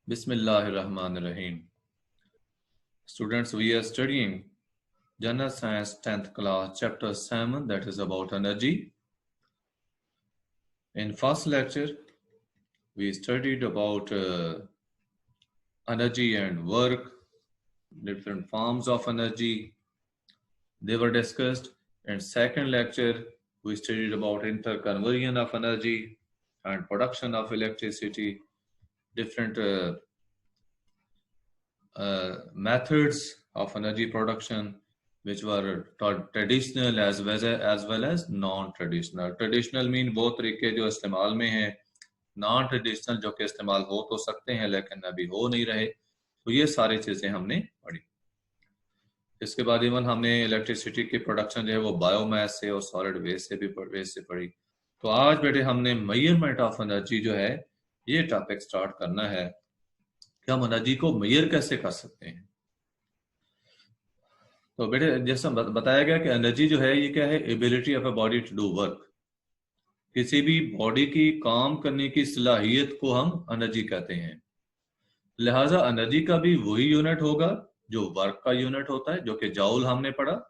Bismillahirrahmanirrahim. Students, we are studying General Science 10th class, Chapter 7, that is about energy. In first lecture, we studied about energy and work, different forms of energy. They were discussed. In second lecture, we studied about interconversion of energy and production of electricity, different methods of energy production which were traditional as well as non-traditional. Traditional mean वो तरीके जो इस्तेमाल में हैं, non-traditional जो कि इस्तेमाल हो तो सकते हैं लेकिन अभी हो नहीं रहे. तो ये सारी चीज़ें हमने पढ़ी. इसके बाद इवन हमने इलेक्ट्रिसिटी की प्रोडक्शन जो है वो बायोमास से और सॉलिड वेस्ट से भी पढ़ी. तो आज बेटे हमने मेजरमेंट ऑफ एनर्जी जो है ये टॉपिक स्टार्ट करना है कि हम एनर्जी को मेजर कैसे कर सकते हैं. तो बेटे जैसा बताया गया कि एनर्जी जो है ये क्या है, ability of a body to do work. किसी भी बॉडी की काम करने की सलाहियत को हम एनर्जी कहते हैं. लिहाजा एनर्जी का भी वही यूनिट होगा जो वर्क का यूनिट होता है, जो कि जॉल हमने पढ़ा.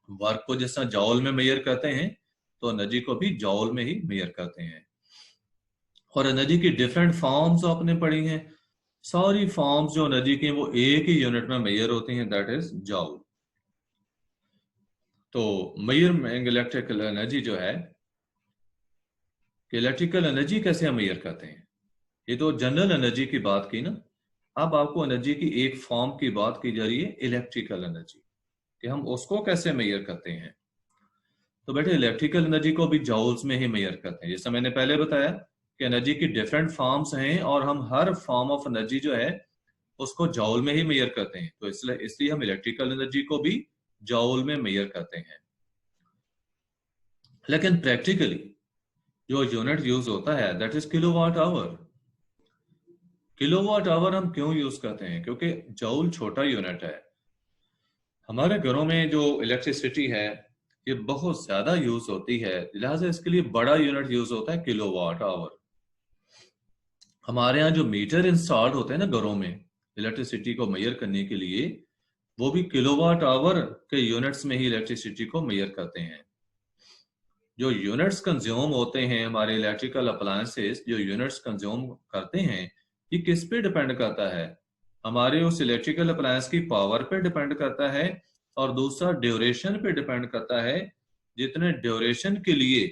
वर्क को जैसा जॉल में मेजर करते हैं तो एनर्जी को भी जॉल में ही मेजर करते हैं. और एनर्जी की डिफरेंट फॉर्म्स आपने पढ़ी हैं. सारी फॉर्म्स जो एनर्जी की वो एक ही यूनिट में मेजर होती हैं, दैट इज जॉल. तो मेजर इलेक्ट्रिकल एनर्जी जो है, इलेक्ट्रिकल एनर्जी कैसे हम मेजर करते हैं. ये तो जनरल एनर्जी की बात की ना. अब आपको एनर्जी की एक फॉर्म की बात की जा रही है, इलेक्ट्रिकल एनर्जी, कि हम उसको कैसे मेजर करते हैं. तो बेटे इलेक्ट्रिकल एनर्जी को भी जॉल्स में ही मेजर करते हैं. जैसा मैंने पहले बताया कि एनर्जी की डिफरेंट फॉर्म्स हैं और हम हर फॉर्म ऑफ एनर्जी जो है उसको जॉल में ही मेजर करते हैं. तो इसलिए हम इलेक्ट्रिकल एनर्जी को भी जॉल में मेजर करते हैं. लेकिन प्रैक्टिकली जो यूनिट यूज होता है that is kilowatt hour. Kilowatt hour हम क्यों यूज करते हैं? क्योंकि जॉल छोटा यूनिट है. हमारे घरों में जो इलेक्ट्रिसिटी है ये बहुत ज्यादा यूज होती है, लिहाजा इसके लिए बड़ा यूनिट यूज होता है किलोवाट आवर. हमारे यहाँ जो मीटर इंस्टॉल्ड होते हैं ना घरों में इलेक्ट्रिसिटी को मेजर करने के लिए, वो भी किलोवाट आवर के यूनिट्स में ही इलेक्ट्रिसिटी को मेजर करते हैं. जो यूनिट्स कंज्यूम होते हैं हमारे इलेक्ट्रिकल अप्लायंसेस, जो यूनिट्स कंज्यूम करते हैं, ये किस पे डिपेंड करता है? हमारे उस इलेक्ट्रिकल अप्लायंस की पावर पे डिपेंड करता है और दूसरा ड्यूरेशन पे डिपेंड करता है. जितने ड्यूरेशन के लिए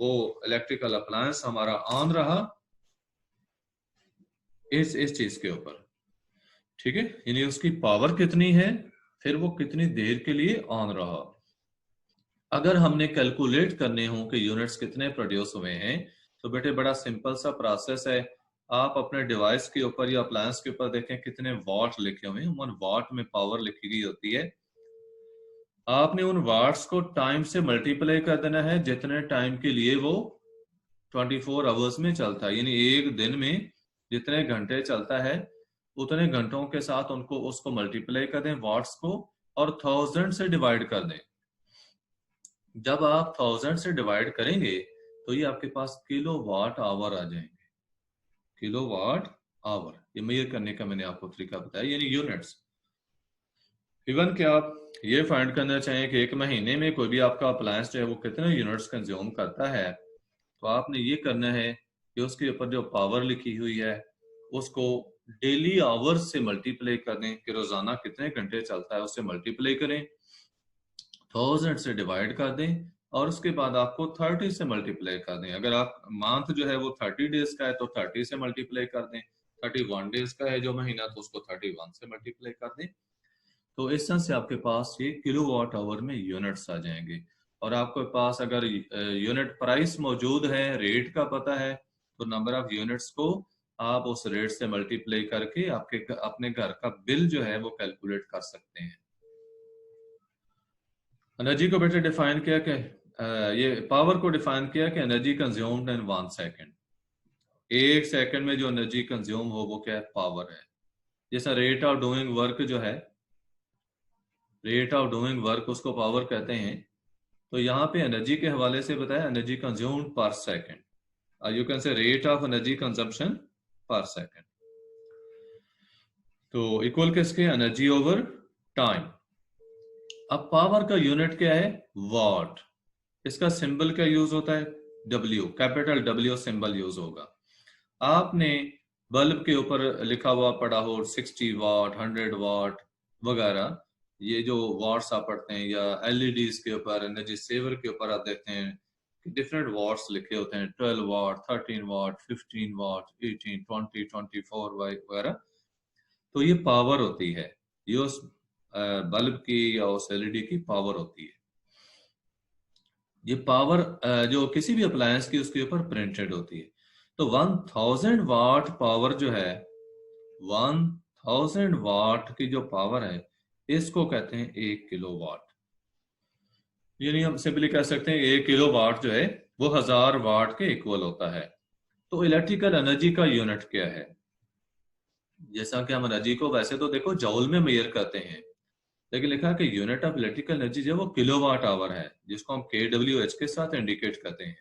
वो इलेक्ट्रिकल अप्लायंस हमारा ऑन रहा इस चीज के ऊपर. ठीक है, यानी उसकी पावर कितनी है, फिर वो कितनी देर के लिए ऑन रहा. अगर हमने कैलकुलेट करने हो कि यूनिट्स कितने प्रोड्यूस हुए हैं तो बेटे बड़ा सिंपल सा प्रोसेस है. आप अपने डिवाइस के ऊपर या अप्लायंस के ऊपर देखें कितने वाट लिखे हुए हैं. उन वाट में पावर लिखी गई होती है. आपने उन वाट्स को टाइम से मल्टीप्लाई कर देना है जितने टाइम के लिए वो 24 आवर्स में चलता है. यानी एक दिन में जितने घंटे चलता है उतने घंटों के साथ उसको मल्टीप्लाई कर दें वाट्स को और 1000 से डिवाइड कर दें. जब आप 1000 से डिवाइड करेंगे तो ये आपके पास किलोवाट आवर आ जाएंगे. किलोवाट आवर ये मेजर करने का मैंने आपको तरीका बताया, यानी यूनिट्स. इवन कि आप ये फाइंड करना चाहें कि एक महीने में कोई भी आपका अप्लायंस जो है वो कितने यूनिट्स कंज्यूम करता है, तो आपने ये करना है कि उसके ऊपर जो पावर लिखी हुई है उसको डेली आवर्स से मल्टीप्लाई कर दें कि रोजाना कितने घंटे चलता है उससे मल्टीप्लाई करें, 1000 से डिवाइड कर दें और उसके बाद आपको 30 से मल्टीप्लाई कर दें. अगर आप मंथ जो है वो 30 डेज का है तो 30 से मल्टीप्लाई कर दें. 31 डेज का है जो महीना तो उसको 31 से मल्टीप्लाई कर दें. तो इस तरह से आपके पास ये किलोवाट आवर में यूनिट्स आ जाएंगे. और आपके पास अगर यूनिट प्राइस मौजूद है, रेट का पता है, तो नंबर ऑफ यूनिट्स को आप उस रेट से मल्टीप्लाई करके अपने घर का बिल जो है वो कैलकुलेट कर सकते हैं. एनर्जी को बेटे डिफाइन किया कि ये पावर को डिफाइन किया कि एनर्जी कंज्यूम्ड इन 1 सेकेंड. एक सेकंड में जो एनर्जी कंज्यूम हो वो क्या है? पावर है. जैसा रेट ऑफ डूइंग वर्क जो है, रेट ऑफ डूइंग वर्क उसको पावर कहते हैं. तो यहाँ पे एनर्जी के हवाले से बताया एनर्जी कंज्यूम्ड पर second. You can say rate of energy consumption पर सेकेंड। तो इक्वल किसके, एनर्जी ओवर टाइम। अब पावर का यूनिट क्या है, वॉट। इसका सिंबल क्या यूज होता है, W, capital W symbol use होगा। आपने बल्ब के ऊपर लिखा हुआ पढ़ा हो 60 वाट, 100 वाट वगैरह, ये जो वाट्स आप पढ़ते हैं, या LEDs के ऊपर, एनर्जी सेवर के ऊपर आप देखते हैं कि डिफरेंट वाट्स लिखे होते हैं, 12 वाट, 13 वाट, 15 वाट, 18, 20, 24 वगैरह। तो ये पावर होती है, ये उस बल्ब की या उस LED की पावर होती है। ये पावर जो किसी भी अप्लायंस की उसके ऊपर प्रिंटेड होती है। तो 1000 वाट पावर जो है, 1000 वाट की जो पावर है, इसको कहते हैं 1 किलोवाट। यानी हम सिंपली कह सकते हैं 1 किलोवाट जो है वो 1000 वाट के इक्वल होता है। तो इलेक्ट्रिकल एनर्जी का यूनिट क्या है, जैसा कि हम एनर्जी को वैसे तो देखो जूल में मेजर करते हैं, लेकिन लिखा कि यूनिट ऑफ इलेक्ट्रिकल एनर्जी जो है वो किलोवाट आवर है, जिसको हम kWh के साथ इंडिकेट करते हैं।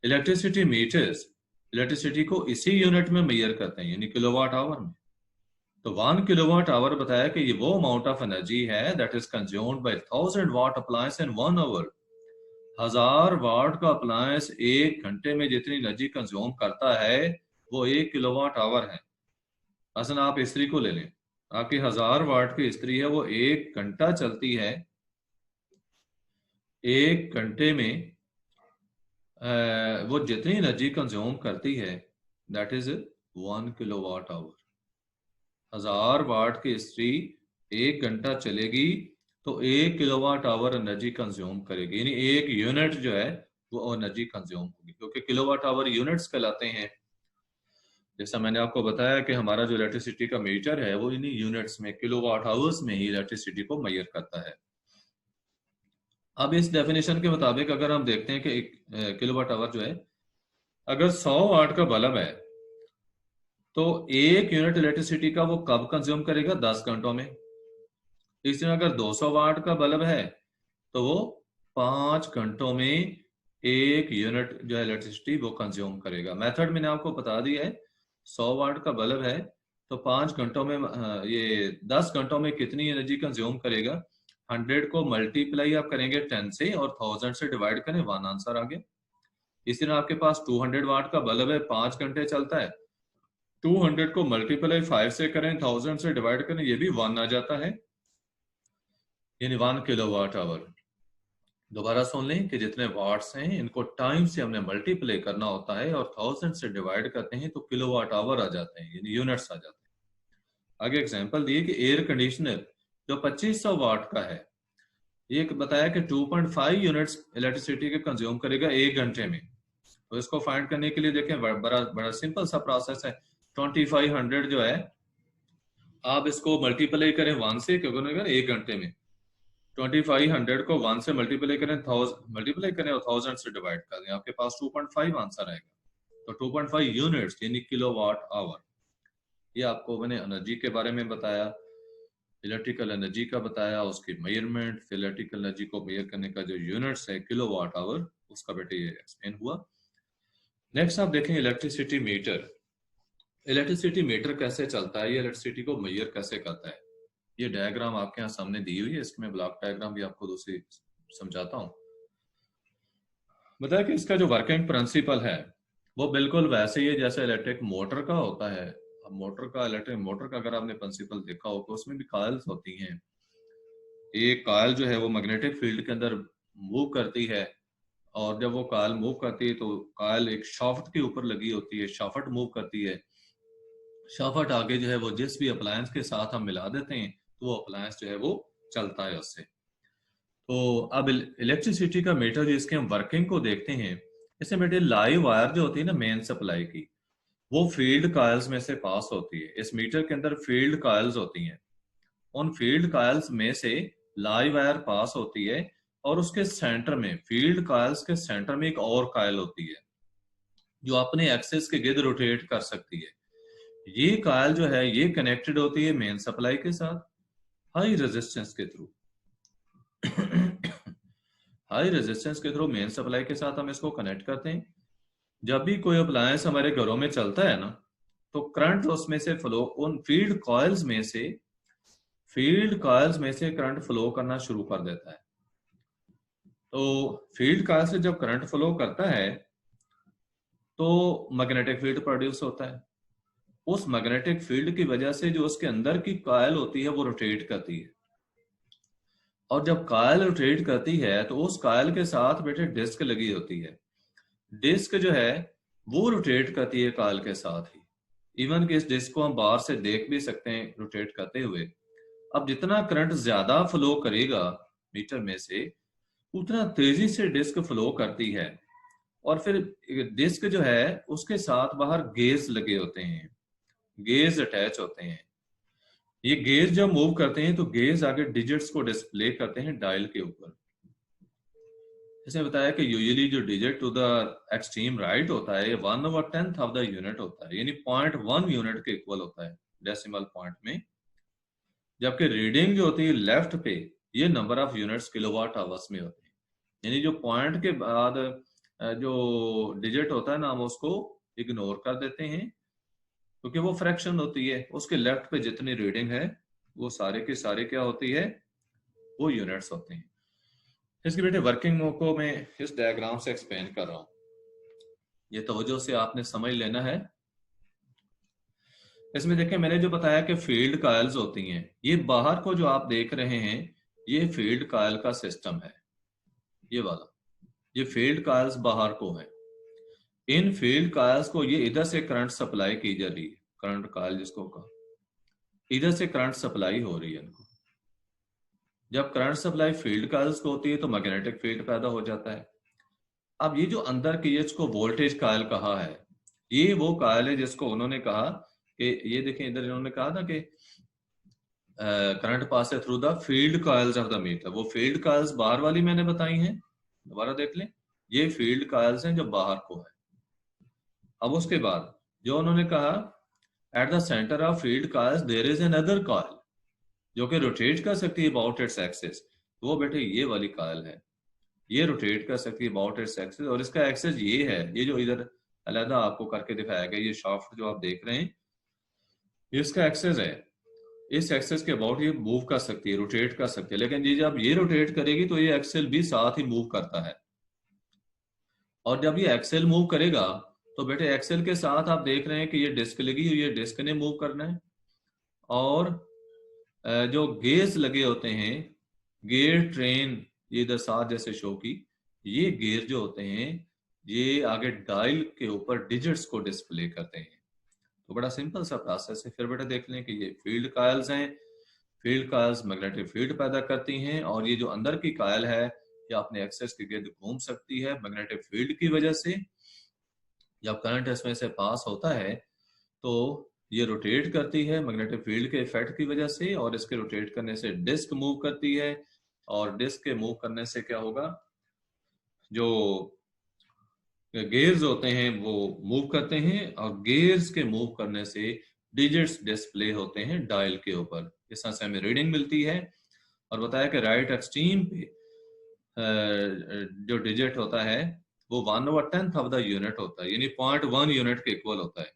इलेक्ट्रिसिटी मीटर्स इलेक्ट्रिसिटी को इसी यूनिट में मेजर करते हैं, यानी किलोवाट आवर में। तो 1 किलोवाट आवर बताया कि ये वो अमाउंट ऑफ एनर्जी है that is consumed by 1000 watt appliance in 1 hour. 1000 watt का अप्लायंस 1 घंटे में जितनी एनर्जी कंज्यूम करता है वो 1 किलोवाट आवर है। असल आप इस्त्री को ले लें, आपकी 1000 वाट की इस्त्री है, वो 1 घंटा चलती है। 1 घंटे में वो जितनी एनर्जी कंज्यूम करती है दैट इज 1 किलोवाट आवर। 1000 वाट की इस्त्री 1 घंटा चलेगी तो 1 किलोवाट आवर एनर्जी कंज्यूम करेगी, यानी 1 यूनिट जो है वो एनर्जी कंज्यूम होगी, क्योंकि किलोवाट आवर यूनिट्स कहलाते हैं। जैसा मैंने आपको बताया कि हमारा जो इलेक्ट्रिसिटी का मीटर है वो इन्हीं यूनिट्स में, किलोवाट आवर्स में ही इलेक्ट्रिसिटी को मेजर करता है। अब इस डेफिनेशन के मुताबिक अगर हम देखते हैं कि 1 किलोवाट आवर जो है, अगर 100 वाट का बल्ब है तो 1 यूनिट इलेक्ट्रिसिटी का वो कब कंज्यूम करेगा, 10 घंटों में। इसी तरह अगर 200 वाट का बल्ब है तो वो 5 घंटों में 1 यूनिट जो है इलेक्ट्रिसिटी वो कंज्यूम करेगा। मेथड मैंने आपको बता दिया है। 100 वाट का बल्ब है तो 5 घंटों में ये 10 घंटों में कितनी एनर्जी कंज्यूम करेगा। 100 को मल्टीप्लाई आप करेंगे 10 से और 1000 से डिवाइड करें, 1 आंसर आ गया। इसी तरह आपके पास 200 वाट का बल्ब है, 5 घंटे चलता है, 200 को मल्टीप्लाई 5 से करें, 1000 से डिवाइड करें, ये भी 1 आ जाता है, यानी 1 किलोवाट आवर। दोबारा सुन लें कि जितने वाट्स हैं इनको टाइम से हमने मल्टीप्लाई करना होता है और 1000 से डिवाइड करते हैं तो किलोवाट आवर आ जाते हैं, यानी यूनिट्स आ जाते हैं। आगे एग्जांपल दिए कि एयर कंडीशनर जो 2500 वाट का है, ये बताया कि 2.5 यूनिट्स इलेक्ट्रिसिटी के कंज्यूम करेगा 1 घंटे में। तो इसको फाइंड करने के लिए देखें बड़ा बड़ा सिंपल सा प्रोसेस है। 2500 जो है आप इसको मल्टीप्लाई करें 1 से, क्योंकि 1 घंटे में 2500 को 1 से मल्टीप्लाई करें, 1000 करें और 1000 से डिवाइड कर दें, आपके पास 2.5 आंसर आएगा। तो 2.5 यूनिट्स यानी किलोवाट आवर। ये आपको मैंने एनर्जी के बारे में बताया, इलेक्ट्रिकल एनर्जी का बताया, उसकी मेजरमेंट, फिर इलेक्ट्रिकल एनर्जी को मेजर करने का जो यूनिट्स है किलोवाट आवर, उसका बेटे ये एक्सप्लेन हुआ। नेक्स्ट आप देखें इलेक्ट्रिसिटी मीटर। इलेक्ट्रिसिटी मीटर कैसे चलता है, ये इलेक्ट्रिसिटी को मेजर कैसे करता है। ये डायग्राम आपके यहाँ सामने दी हुई है, इसमें ब्लॉक डायग्राम भी आपको दूसरी समझाता हूँ। बताया कि इसका जो वर्किंग प्रिंसिपल है वो बिल्कुल वैसे ही है जैसे इलेक्ट्रिक मोटर का होता है। अब मोटर का, इलेक्ट्रिक मोटर का अगर आपने प्रिंसिपल देखा हो तो उसमें भी कॉइल्स होती हैं। एक कॉइल जो है वो मैग्नेटिक फील्ड के अंदर मूव करती है, और जब वो कॉइल मूव करती है तो कॉइल एक शाफ्ट के ऊपर लगी होती है, शाफ्ट मूव करती है। शाफ्ट आगे जो है वो जिस भी अप्लायंस के साथ हम मिला देते हैं तो वो अप्लायंस जो है वो चलता है उससे। तो अब इलेक्ट्रिसिटी का मीटर जिसके हम वर्किंग को देखते हैं, इससे बेटे लाइव वायर जो होती है ना मेन सप्लाई की, वो फील्ड कॉइल्स में से पास होती है। इस मीटर के अंदर फील्ड कॉइल्स होती हैं, उन फील्ड कॉइल्स में से लाइव वायर पास होती है और उसके सेंटर में, फील्ड कॉइल्स के सेंटर में एक और कॉइल होती है जो अपने एक्सेस के गिर्द रोटेट कर सकती है। ये कॉइल जो है ये कनेक्टेड होती है मेन सप्लाई के साथ हाई रेजिस्टेंस के थ्रू। हाई रेजिस्टेंस के थ्रू मेन सप्लाई के साथ हम इसको कनेक्ट करते हैं। जब भी कोई अप्लायंस हमारे घरों में चलता है ना, तो करंट उसमें से फ्लो, उन फील्ड कॉइल्स में से करंट फ्लो करना शुरू कर देता है। तो फील्ड कॉइल से जब करंट फ्लो करता है तो मैग्नेटिक फील्ड प्रोड्यूस होता है। उस मैग्नेटिक फील्ड की वजह से जो उसके अंदर की कॉइल होती है वो रोटेट करती है, और जब कॉइल रोटेट करती है तो उस कॉइल के साथ बेटे डिस्क लगी होती है। डिस्क जो है वो रोटेट करती है कॉइल के साथ ही। इवन कि इस डिस्क को हम बाहर से देख भी सकते हैं रोटेट करते हुए। अब जितना करंट ज्यादा फ्लो करेगा मीटर में से, उतना तेजी से डिस्क फ्लो करती है। और फिर डिस्क जो है उसके साथ बाहर गेज लगे होते हैं, गेज अटैच होते हैं। ये गेज जब मूव करते हैं तो गेज आगे डिजिट्स को डिस्प्ले करते हैं डायल के ऊपर। जैसे बताया कि यूजुअली जो digit to the extreme right होता है 1/10 ऑफ द यूनिट होता है, यानी 0.1 यूनिट के इक्वल होता है डेसिमल पॉइंट में। जबकि रीडिंग जो होती है लेफ्ट पे, ये number of units kilowatt hours में होते हैं। यानी जो पॉइंट के बाद जो डिजिट होता है ना, हम उसको इग्नोर कर देते हैं क्योंकि वो फ्रैक्शन होती है। उसके लेफ्ट पे जितनी रीडिंग है वो सारे के सारे क्या होती है, वो यूनिट्स होते हैं। इसकी बेटे वर्किंग को मैं इस डायग्राम से एक्सप्लेन कर रहा हूं, ये तवज्जो से आपने समझ लेना है। इसमें देखें मैंने जो बताया कि फील्ड कॉइल्स होती हैं, ये बाहर को जो आप देख रहे हैं ये फील्ड कॉइल का सिस्टम है। ये वाला, ये फील्ड कॉइल्स बाहर को है। इन फील्ड कॉइल्स को ये इधर से करंट सप्लाई की जा रही है, करंट कॉइल जिसको कहा, इधर से करंट सप्लाई हो रही है इनको। जब करंट सप्लाई फील्ड कॉइल्स को होती है तो मैग्नेटिक फील्ड पैदा हो जाता है। अब ये जो अंदर की इसको वोल्टेज कॉइल कहा है, ये वो कॉइल है जिसको उन्होंने कहा कि ये देखें इधर इन्होंने कहा था कि करंट पास है through the field coils of the meter. वो फील्ड कॉइल्स बाहर वाली मैंने बताई हैं, दोबारा देख लें, ये फील्ड कॉइल्स हैं जो बाहर को है। अब उसके बाद जो उन्होंने कहा at the centre of field coils there is another coil जो कि रोटेट कर सकती है अबाउट इट्स एक्सिस। तो वो बेटे ये वाली कॉइल है, ये रोटेट कर सकती है अबाउट इट्स एक्सिस, और इसका एक्सिस ये है, ये जो इधर अलग आपको करके दिखाया गया, ये शाफ्ट जो आप देख रहे हैं ये इसका एक्सिस है। इस एक्सिस के अबाउट ये मूव कर सकती है, रोटेट कर सकती है। लेकिन ये जब ये रोटेट करेगी तो ये एक्सेल भी साथ ही मूव करता है, और जब ये एक्सेल मूव करेगा तो बेटे एक्सेल के साथ आप देख रहे हैं कि ये डिस्क लगी हुई है, डिस्क ने मूव करना है। और जो गेयर्स लगे होते हैं, गेयर ट्रेन, ये इधर साथ जैसे शो की, ये गेयर जो होते हैं ये आगे डायल के ऊपर डिजिट्स को डिस्प्ले करते हैं। तो बड़ा सिंपल सा प्रोसेस है। फिर बेटा देख लें कि ये फील्ड कॉइल्स हैं, फील्ड कॉइल्स मैग्नेटिक फील्ड पैदा करती हैं, और ये जो अंदर की कॉइल है ये अपने एक्सेस के गिर्द घूम सकती है मैग्नेटिक फील्ड की वजह से। जब करंट इसमें से पास होता है तो ये रोटेट करती है मैग्नेटिक फील्ड के इफेक्ट की वजह से, और इसके रोटेट करने से डिस्क मूव करती है, और डिस्क के मूव करने से क्या होगा, जो गेयर्स होते हैं वो मूव करते हैं, और गेयर्स के मूव करने से डिजिट्स डिस्प्ले होते हैं डायल के ऊपर। इस तरह से हमें रीडिंग मिलती है। और बताया कि राइट एक्सट्रीम पे जो डिजिट होता है वो 1/10 ऑफ द यूनिट होता है, यानी 0.1 यूनिट के इक्वल होता है।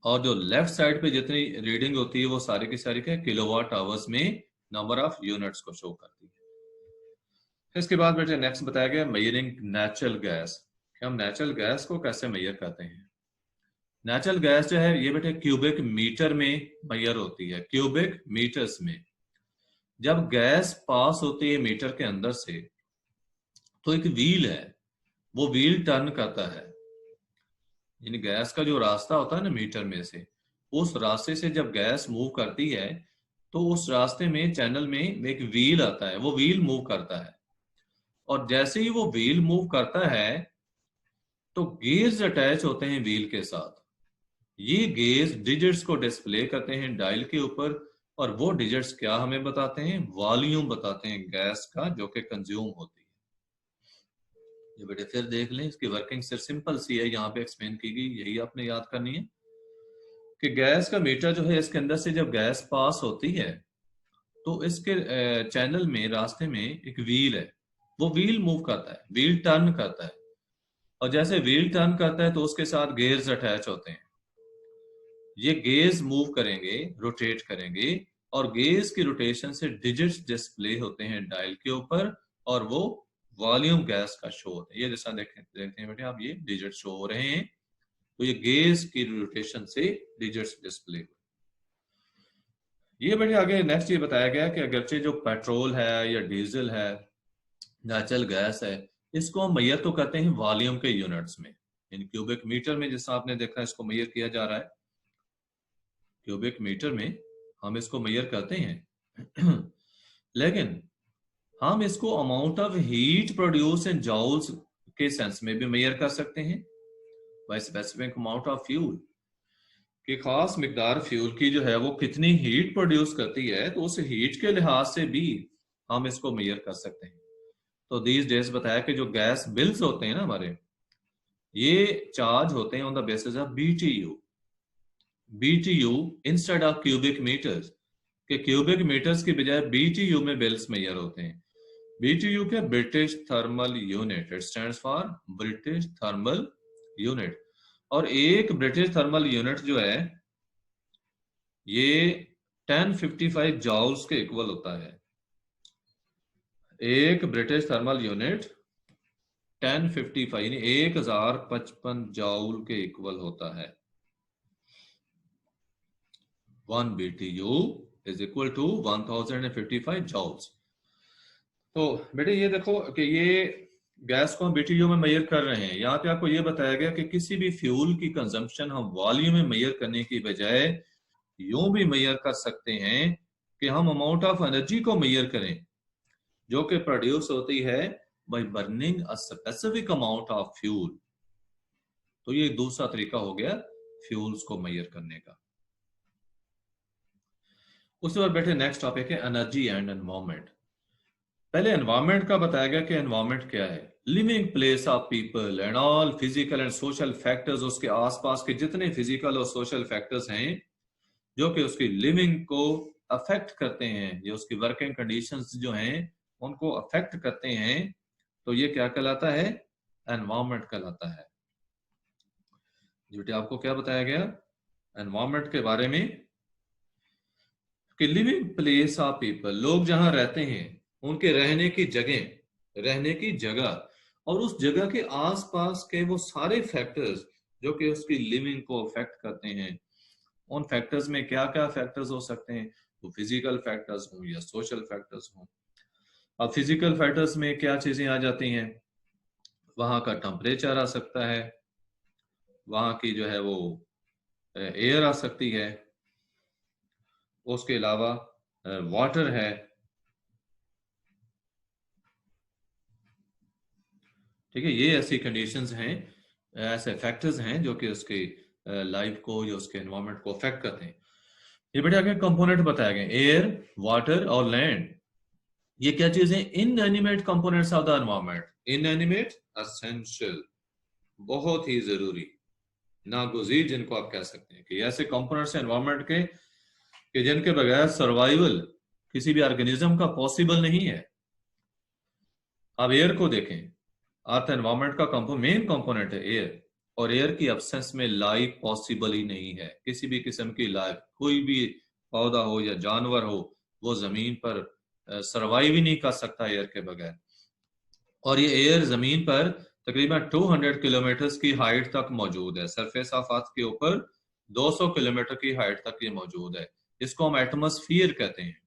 और जो लेफ्ट साइड पे जितनी रीडिंग होती है वो सारी की सारी क्या किलोवाट आवर्स में नंबर ऑफ यूनिट्स को शो करती है। इसके बाद बेटे नेक्स्ट बताया गया मेजरिंग नेचुरल गैस, कि हम नेचुरल गैस को कैसे मेजर करते हैं। नेचुरल गैस जो है ये बेटे क्यूबिक मीटर में मेजर होती है, क्यूबिक मीटर्स में। जब गैस पास होती है मीटर के अंदर से तो एक व्हील है, वो व्हील टर्न करता है। यानी गैस का जो रास्ता होता है ना मीटर में से, उस रास्ते से जब गैस मूव करती है तो उस रास्ते में चैनल में एक व्हील आता है, वो व्हील मूव करता है। और जैसे ही वो व्हील मूव करता है तो गेयर्स अटैच होते हैं व्हील के साथ। ये गेयर्स डिजिट्स को डिस्प्ले करते हैं डायल के ऊपर, और वो डिजिट्स क्या हमें बताते हैं, वॉल्यूम बताते हैं गैस का जो कि कंज्यूम होती है। ये बेटे फिर देख लें, इसकी वर्किंग सिर्फ सिंपल सी है, यहाँ पे एक्सप्लेन की गई, यही आपने याद करनी है कि गैस का मीटर जो है इसके अंदर से जब गैस पास होती है तो इसके चैनल में रास्ते में एक व्हील है, वो व्हील मूव करता है, व्हील टर्न करता है। और जैसे व्हील टर्न करता है तो उसके साथ गेयर्स अटैच होते हैं, ये गेज मूव करेंगे, रोटेट करेंगे, और गेज की रोटेशन से डिजिट्स डिस्प्ले होते हैं डायल के ऊपर, और वो वॉल्यूम गैस का शो होता है। ये जैसा देखते हैं बेटे आप, ये डिजिट शो हो रहे हैं, तो ये गेज की रोटेशन से डिजिट्स डिस्प्ले। ये बेटे आगे नेक्स्ट ये बताया गया कि अगरचे जो पेट्रोल है या डीजल है, नेचुरल गैस है, इसको हम मैयर तो करते हैं वॉल्यूम के यूनिट्स में, इन क्यूबिक मीटर में, जैसा आपने देखा इसको मैयर किया जा रहा है क्यूबिक मीटर में, हम इसको मैयर करते हैं लेकिन हम इसको amount of heat produce in joules के सेंस में भी मैयर कर सकते हैं, by specific amount of fuel, कि खास मिकदार फ्यूल की जो है वो कितनी हीट प्रोड्यूस करती है, तो उस हीट के लिहाज से भी हम इसको मैयर कर सकते हैं। तो दीज डेज बताया कि जो गैस बिल्स होते हैं ना हमारे, ये चार्ज होते हैं on the basis of BTU instead of cubic metres, के क्यूबिक मीटर्स की बजाय बीटीयू में बिल्स मेजर होते हैं। बीटीयू के British thermal unit, it stands for British thermal unit, और एक ब्रिटिश थर्मल यूनिट जो है ये 1055 जॉल्स के इक्वल होता है। एक ब्रिटिश थर्मल यूनिट 1055 यानी 1055 जॉल के इक्वल होता है। 1 BTU is equal to 1055 joules. तो बेटे ये देखो कि ये गैस को हम BTU में मेजर कर रहे हैं। यहाँ पे आपको ये बताया गया कि किसी भी फ्यूल की कंजम्पशन हम वॉल्यूम में मेजर करने की बजाय यूं भी मेजर कर सकते हैं कि हम अमाउंट ऑफ एनर्जी को मेजर करें जो कि प्रोड्यूस होती है by burning a specific amount of fuel. तो ये दूसरा तरीका हो गया फ्यूल्स को मेजर करने का। उसके बाद बैठे नेक्स्ट टॉपिक है एनर्जी एंड एनवायरमेंट। पहले एनवायरमेंट का बताया गया कि एनवायरमेंट क्या है, living place of people and all physical and social factors, उसके आसपास के जितने फिजिकल और सोशल फैक्टर्स हैं जो कि उसकी लिविंग को अफेक्ट करते हैं, जो उसकी वर्किंग कंडीशंस जो हैं उनको अफेक्ट करते हैं, तो ये क्या कहलाता है, एनवायरमेंट कहलाता है। बेटे आपको क्या बताया गया एनवायरमेंट के बारे में कि लिविंग प्लेस ऑफ पीपल, लोग जहां रहते हैं उनके रहने की जगह और उस जगह के आसपास के वो सारे फैक्टर्स जो कि उसकी लिविंग को अफेक्ट करते हैं। उन फैक्टर्स में क्या क्या फैक्टर्स हो सकते हैं, तो फिजिकल फैक्टर्स हों या सोशल फैक्टर्स हों। अब फिजिकल फैक्टर्स में क्या चीजें आ जाती हैं, वहां का टेम्परेचर आ सकता है, वहां की जो है वो एयर आ सकती है, उसके अलावा वाटर है, ठीक है। ये ऐसी कंडीशंस हैं, ऐसे फैक्टर्स हैं जो कि उसके लाइफ को या उसके एनवायरनमेंट को अफेक्ट करते हैं। ये बेटा आगे कंपोनेंट बताए गए, एयर, वाटर और लैंड। ये क्या चीजें, inanimate components of the environment. Inanimate essential, बहुत ही जरूरी, नागुज़ीर जिनको आप कह सकते हैं कि ऐसे कंपोनेंट्स एनवायरनमेंट के कि जिनके बगैर सर्वाइवल किसी भी ऑर्गेनिज्म का पॉसिबल नहीं है। अब एयर को देखें, अर्थ एनवायरनमेंट का मेन कंपोनेंट है एयर, और एयर की एब्सेंस में लाइफ पॉसिबल ही नहीं है। किसी भी किस्म की लाइफ, कोई भी पौधा हो या जानवर हो, वो जमीन पर सरवाइव ही नहीं कर सकता एयर के बगैर। और ये एयर जमीन पर तकरीबन 200 किलोमीटर की हाइट तक मौजूद है, सरफेस ऑफ अर्थ के ऊपर 200 किलोमीटर की हाइट तक ये मौजूद है। इसको हम एटमॉस्फेयर कहते हैं,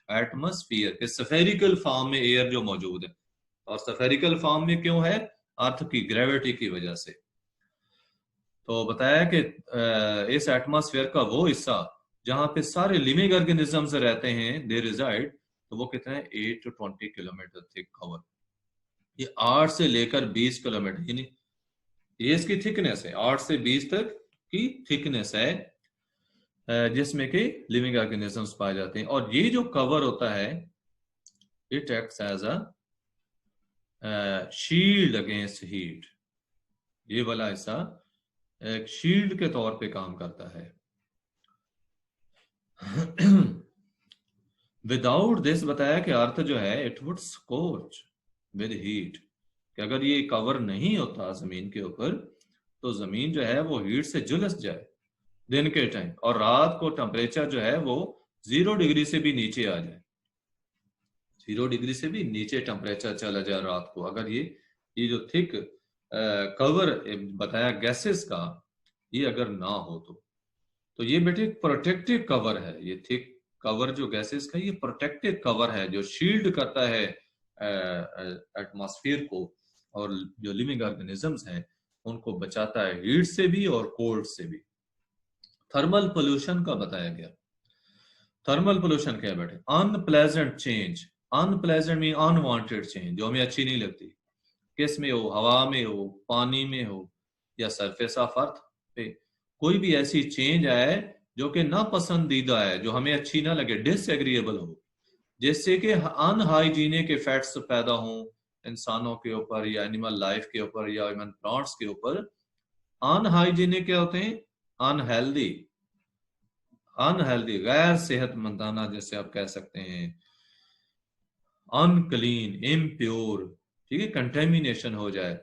एटमॉस्फेयर के स्फेरिकल फॉर्म में एयर जो मौजूद है। और स्फेरिकल फॉर्म में क्यों है, अर्थ की ग्रेविटी की वजह से। तो बताया कि इस एटमॉस्फेयर का वो हिस्सा जहां पे सारे लिविंग ऑर्गेनिजम्स रहते हैं, दे रिजाइड, तो वो कितना है 8 to 20 किलोमीटर थिक कवर। ये 8 से लेकर 20 किलोमीटर, यानी ये इसकी थिकनेस है, 8 से 20 तक की थिकनेस है, जिसमें कि लिविंग ऑर्गेनिजम्स पाए जाते हैं। और ये जो कवर होता है, it acts as a shield against heat. ये वाला हिस्सा एक शील्ड के तौर पे काम करता है। विदाउट दिस बताया कि अर्थ जो है it would scorch with heat, कि अगर ये कवर नहीं होता जमीन के ऊपर तो जमीन जो है वो हीट से झुलस जाए, दिन के टाइम, और रात को टेम्परेचर जो है वो 0 डिग्री से भी नीचे आ जाए, 0 डिग्री से भी नीचे टेम्परेचर चला जाए रात को, अगर ये जो थिक कवर बताया गैसेस का, ये अगर ना हो तो ये बेटे प्रोटेक्टिव कवर है। ये थिक कवर जो गैसेस का, ये प्रोटेक्टिव कवर है जो शील्ड करता है एटमॉस्फेयर को, और जो लिविंग ऑर्गेनिजम्स हैं उनको बचाता है हीट से भी और कोल्ड से भी। थर्मल पोल्यूशन का बताया गया। थर्मल पोल्यूशन क्या है बेटे? Unpleasant change. Unpleasant mean unwanted change, जो हमें अच्छी नहीं लगती। किस में हो? हवा में हो, पानी में हो, या सरफेस ऑफ अर्थ पे कोई भी ऐसी चेंज आए जो कि ना पसंदीदा है, जो हमें अच्छी ना लगे, डिसएग्रीएबल हो, जिससे कि अनहाइजीनिक इफेक्ट्स पैदा हों इंसानों के ऊपर या एनिमल लाइफ के ऊपर या इवन प्लांट्स के ऊपर। अनहाइजीनिक क्या होते हैं? अनहेल्दी, अनहेल्दी गैर सेहतमंदाना, जैसे आप कह सकते हैं, अनक्लीन, इम्प्योर, ठीक है, कंटेमिनेशन हो जाए,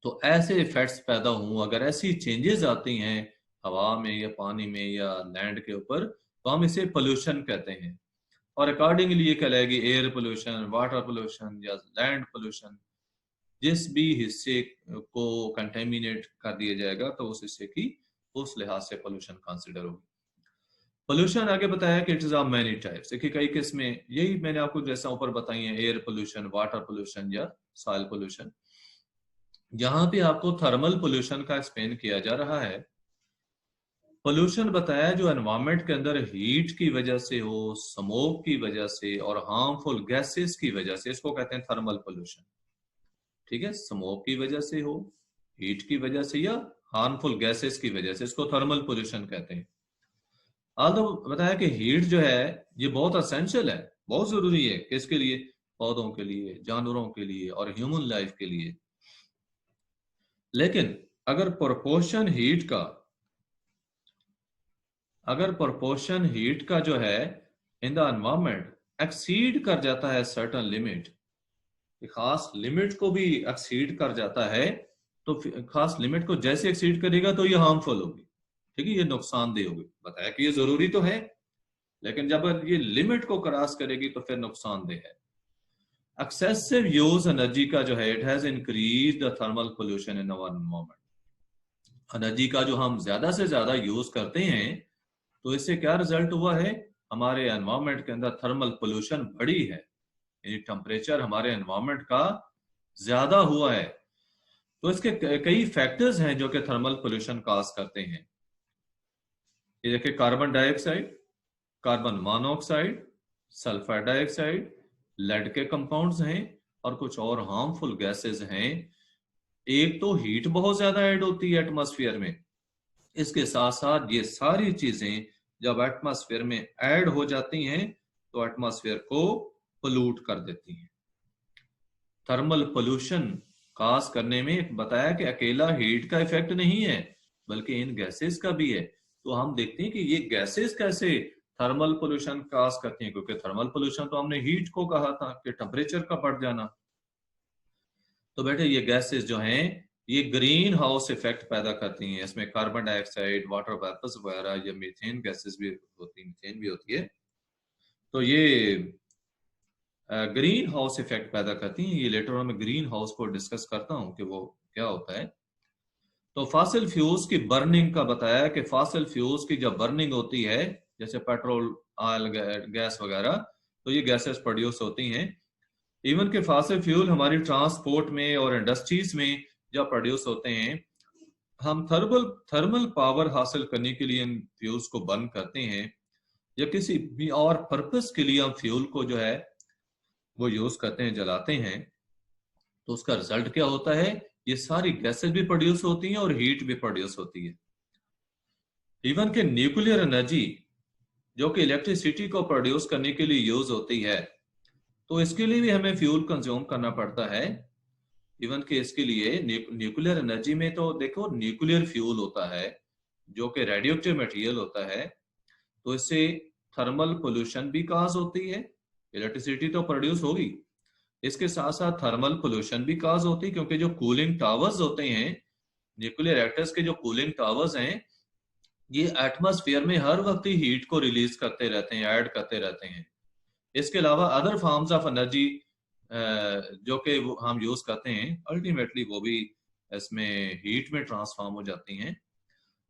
तो ऐसे इफेक्ट्स पैदा हों, अगर ऐसी चेंजेस आती हैं हवा में या पानी में या लैंड के ऊपर, तो हम इसे पोल्यूशन कहते हैं। और अकॉर्डिंगली ये कहलाएगी एयर पोल्यूशन, वाटर पोल्यूशन या लैंड पोल्यूशन। जिस भी हिस्से को कंटेमिनेट कर दिया जाएगा तो उस हिस्से की उस लिहाज से पोल्यूशन कंसिडर होगी। पोल्यूशन आगे बताया कि it is of many types, देखिए कई किस्में, यही मैंने आपको जैसा ऊपर बताई है, एयर पोल्यूशन, वाटर पोल्यूशन या सॉइल पोल्यूशन। यहाँ पे आपको थर्मल पोल्यूशन का एक्सप्लेन किया जा रहा है। पोल्यूशन बताया जो एनवायरनमेंट के अंदर हीट की वजह से हो, स्मोक की वजह से और हार्मफुल गैसेस की वजह से, इसको कहते हैं थर्मल पोल्यूशन। ठीक है, स्मोक की वजह से हो, हीट की वजह से या हार्मफुल गैसेस की वजह से, इसको थर्मल पोल्यूशन कहते हैं। आल्दो बताया कि हीट जो है ये बहुत असेंशियल है, बहुत जरूरी है, किसके लिए? पौधों के लिए, जानवरों के लिए और ह्यूमन लाइफ के लिए। लेकिन अगर प्रोपोर्शन हीट का जो है इन द एनवायरमेंट एक्सीड कर जाता है सर्टन लिमिट, खास लिमिट को भी एक्सीड कर जाता है, तो खास लिमिट को जैसे एक्सीड करेगा तो ये हार्मफुल होगी, ठीक है, ये नुकसानदेह होगी। बताया कि ये जरूरी तो है, लेकिन जब ये लिमिट को क्रॉस करेगी तो फिर नुकसानदेह है। एक्सेसिव यूज एनर्जी का जो है, it has increase the thermal pollution in our environment. Energy का जो हम ज्यादा से ज्यादा यूज करते हैं, तो इससे क्या रिजल्ट हुआ है? हमारे एनवायरमेंट के अंदर थर्मल पोल्यूशन बढ़ी है, यानी टेम्परेचर हमारे एनवायरमेंट का ज्यादा हुआ है। तो इसके कई फैक्टर्स हैं जो कि थर्मल पोल्यूशन काज करते हैं। ये देखिए, carbon dioxide, carbon monoxide, sulphur dioxide, lead के कंपाउंड्स हैं और कुछ और हार्मफुल गैसेस हैं। एक तो हीट बहुत ज्यादा ऐड होती है एटमॉस्फेयर में, इसके साथ साथ ये सारी चीजें जब एटमॉस्फेयर में ऐड हो जाती हैं तो एटमॉस्फेयर को पोल्यूट कर देती हैं। थर्मल पोल्यूशन काज करने में बताया कि अकेला हीट का इफेक्ट नहीं है, बल्कि इन गैसेस का भी है। तो हम देखते हैं कि ये गैसेस कैसे थर्मल पोल्यूशन काज करती हैं, क्योंकि थर्मल पोल्यूशन तो हमने हीट को कहा था कि टेम्परेचर का बढ़ जाना। तो बेटे ये गैसेस जो हैं ये ग्रीन हाउस इफेक्ट पैदा करती हैं। इसमें कार्बन डाइऑक्साइड, वाटर वेपर्स वगैरह, या मीथेन गैसेस भी होती है, मीथेन भी होती है। तो ये ग्रीन हाउस इफेक्ट पैदा करती हैं। ये लेटर में ग्रीन हाउस को डिस्कस करता हूं कि वो क्या होता है। तो फॉसिल फ्यूल्स की बर्निंग का बताया कि फॉसिल फ्यूल्स की जब बर्निंग होती है, जैसे पेट्रोल, ऑयल, गैस वगैरह, तो ये गैसेस प्रोड्यूस होती हैं। इवन के फॉसिल फ्यूल हमारी ट्रांसपोर्ट में और इंडस्ट्रीज में जब प्रोड्यूस होते हैं, हम थर्मल पावर हासिल करने के लिए इन फ्यूल्स को बर्न करते हैं, या किसी भी और पर्पस के लिए हम फ्यूल को जो है वो यूज करते हैं, जलाते हैं, तो उसका रिजल्ट क्या होता है? ये सारी गैसेस भी प्रोड्यूस होती हैं और हीट भी प्रोड्यूस होती है। इवन के न्यूक्लियर एनर्जी जो कि इलेक्ट्रिसिटी को प्रोड्यूस करने के लिए यूज होती है, तो इसके लिए भी हमें फ्यूल कंज्यूम करना पड़ता है। इवन के इसके लिए न्यूक्लियर एनर्जी में तो देखो न्यूक्लियर फ्यूल होता है जो कि रेडियोएक्टिव मटेरियल होता है, तो इससे थर्मल पोल्यूशन भी काज होती है। इलेक्ट्रिसिटी तो प्रोड्यूस होगी, इसके साथ साथ थर्मल पोल्यूशन भी काज होती है, क्योंकि जो कूलिंग टावर्स होते हैं, न्यूक्लियर रिएक्टर्स के जो कूलिंग टावर्स हैं, ये एटमॉस्फेयर में हर वक्त ही हीट को रिलीज करते रहते हैं, ऐड करते रहते हैं। इसके अलावा अदर फॉर्म्स ऑफ एनर्जी जो कि हम यूज करते हैं, अल्टीमेटली वो भी इसमें हीट में ट्रांसफॉर्म हो जाती हैं।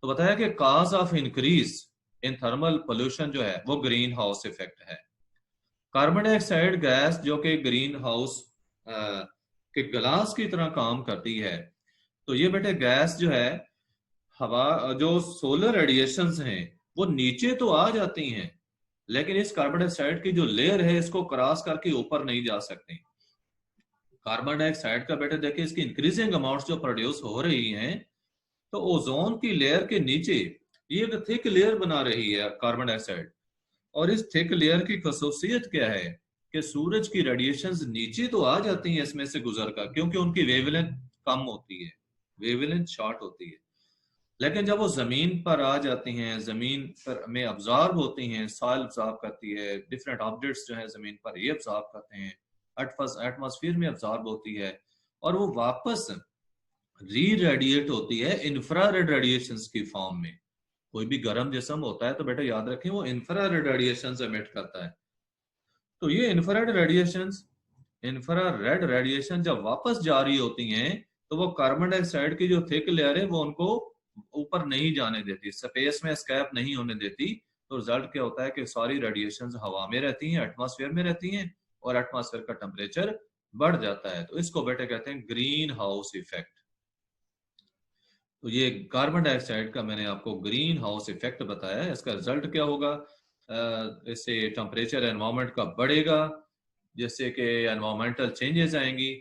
तो बताया कि cause of increase in thermal pollution जो है वो ग्रीन हाउस इफेक्ट है। कार्बन डाइऑक्साइड गैस जो कि ग्रीन हाउस के ग्लास की तरह काम करती है। तो ये बेटे गैस जो है, हवा जो सोलर रेडिएशंस हैं वो नीचे तो आ जाती हैं, लेकिन इस कार्बन डाइऑक्साइड की जो लेयर है इसको क्रॉस करके ऊपर नहीं जा सकती। कार्बन डाइऑक्साइड का बेटे देखिए इसकी इंक्रीजिंग अमाउंट्स जो प्रोड्यूस हो रही हैं, तो ओजोन की लेयर के नीचे ये एक थिक लेयर बना रही है कार्बन डाइऑक्साइड। और इस थिक लेयर की खसूसियत क्या है कि सूरज की रेडिएशंस नीचे तो आ जाती हैं इसमें से गुजर कर, क्योंकि उनकी वेवलेंथ कम होती है, वेवलेंथ शॉर्ट होती है। लेकिन जब वो जमीन पर आ जाती हैं, जमीन पर में अब्जॉर्ब होती हैं, सॉइल अब्जॉर्ब करती है, डिफरेंट ऑब्जेक्ट्स जो है जमीन पर ये अब्जॉर्ब करते हैं, एटमॉस्फेयर में अब्जॉर्ब होती है, और वो वापस री रेडिएट होती है इंफ्रारेड रेडिएशंस की फॉर्म में। कोई भी गर्म जिस्म होता है तो बेटा याद रखें वो इंफ्रारेड रेडिएशंस एमिट करता है। तो ये इंफ्रारेड रेडिएशन जब वापस जा रही होती हैं, तो वो कार्बन डाइऑक्साइड की जो थिक लेयर है वो उनको ऊपर नहीं जाने देती, स्पेस में एस्केप नहीं होने देती। तो रिजल्ट क्या होता है कि सारी रेडिएशंस हवा में रहती हैं, एटमॉस्फेयर में रहती हैं, और एटमॉस्फेयर का टेम्परेचर बढ़ जाता है। तो इसको बेटे कहते हैं ग्रीन हाउस इफेक्ट। तो ये कार्बन डाइऑक्साइड का मैंने आपको ग्रीन हाउस इफेक्ट बताया है। इसका रिजल्ट क्या होगा? इससे टेम्परेचर एनवायरनमेंट का बढ़ेगा, जैसे कि एनवायरमेंटल चेंजेस आएंगी,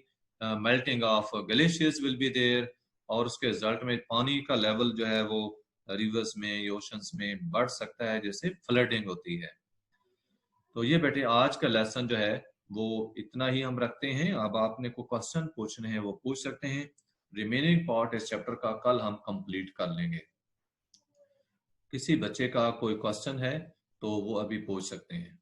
melting of glaciers will be there, और उसके रिजल्ट में पानी का लेवल जो है वो रिवर्स में, ओशंस में बढ़ सकता है, जैसे फ्लडिंग होती है। तो ये बेटे आज का लेसन जो है वो इतना ही हम रखते हैं। अब आपने कोई क्वेश्चन पूछने हैं वो पूछ सकते हैं। रिमेनिंग पार्ट इस चैप्टर का कल हम कंप्लीट कर लेंगे। किसी बच्चे का कोई क्वेश्चन है तो वो अभी पूछ सकते हैं।